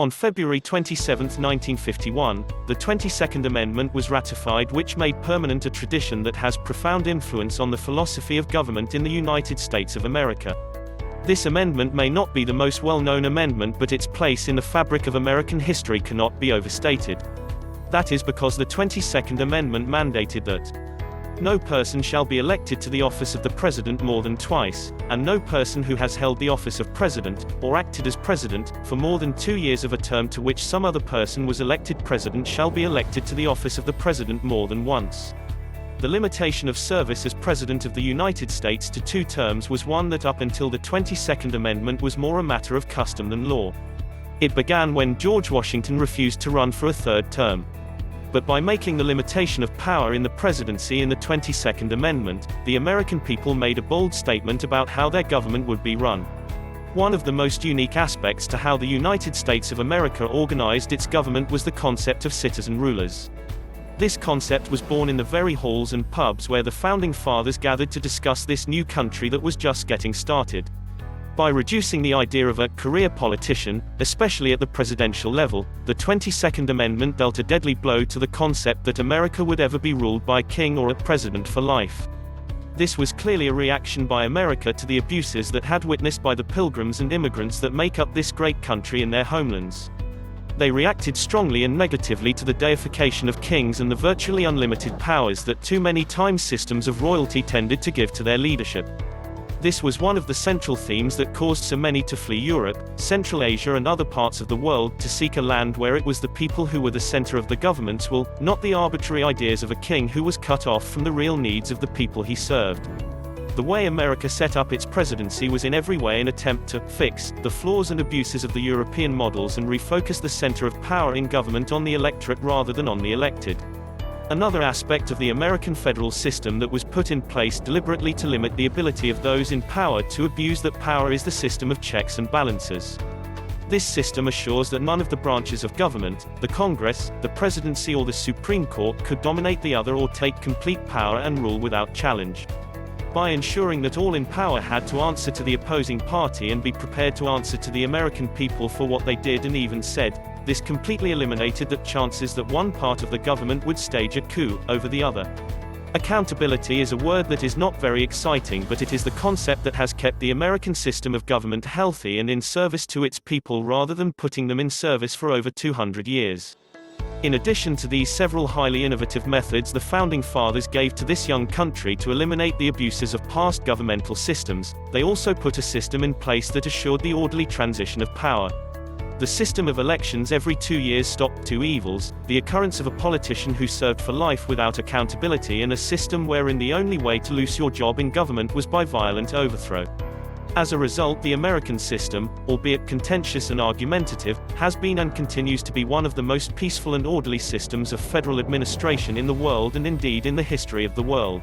On February 27, 1951, the 22nd Amendment was ratified, which made permanent a tradition that has profound influence on the philosophy of government in the United States of America. This amendment may not be the most well-known amendment, but its place in the fabric of American history cannot be overstated. That is because the 22nd Amendment mandated that no person shall be elected to the office of the president more than twice, and no person who has held the office of president, or acted as president, for more than 2 years of a term to which some other person was elected president shall be elected to the office of the president more than once. The limitation of service as President of the United States to 2 terms was one that up until the 22nd Amendment was more a matter of custom than law. It began when George Washington refused to run for a 3rd term. But by making the limitation of power in the presidency in the 22nd Amendment, the American people made a bold statement about how their government would be run. One of the most unique aspects to how the United States of America organized its government was the concept of citizen rulers. This concept was born in the very halls and pubs where the Founding Fathers gathered to discuss this new country that was just getting started. By reducing the idea of a career politician, especially at the presidential level, the 22nd Amendment dealt a deadly blow to the concept that America would ever be ruled by a king or a president for life. This was clearly a reaction by America to the abuses that had witnessed by the pilgrims and immigrants that make up this great country in their homelands. They reacted strongly and negatively to the deification of kings and the virtually unlimited powers that too many times systems of royalty tended to give to their leadership. This was one of the central themes that caused so many to flee Europe, Central Asia and other parts of the world to seek a land where it was the people who were the center of the government's will, not the arbitrary ideas of a king who was cut off from the real needs of the people he served. The way America set up its presidency was in every way an attempt to fix the flaws and abuses of the European models and refocus the center of power in government on the electorate rather than on the elected. Another aspect of the American federal system that was put in place deliberately to limit the ability of those in power to abuse that power is the system of checks and balances. This system assures that none of the branches of government, the Congress, the presidency or the Supreme Court, could dominate the other or take complete power and rule without challenge. By ensuring that all in power had to answer to the opposing party and be prepared to answer to the American people for what they did and even said, this completely eliminated the chances that one part of the government would stage a coup over the other. Accountability is a word that is not very exciting, but it is the concept that has kept the American system of government healthy and in service to its people rather than putting them in service for over 200 years. In addition to these several highly innovative methods the Founding Fathers gave to this young country to eliminate the abuses of past governmental systems, they also put a system in place that assured the orderly transition of power. The system of elections every 2 years stopped 2 evils, the occurrence of a politician who served for life without accountability and a system wherein the only way to lose your job in government was by violent overthrow. As a result, the American system, albeit contentious and argumentative, has been and continues to be one of the most peaceful and orderly systems of federal administration in the world and indeed in the history of the world.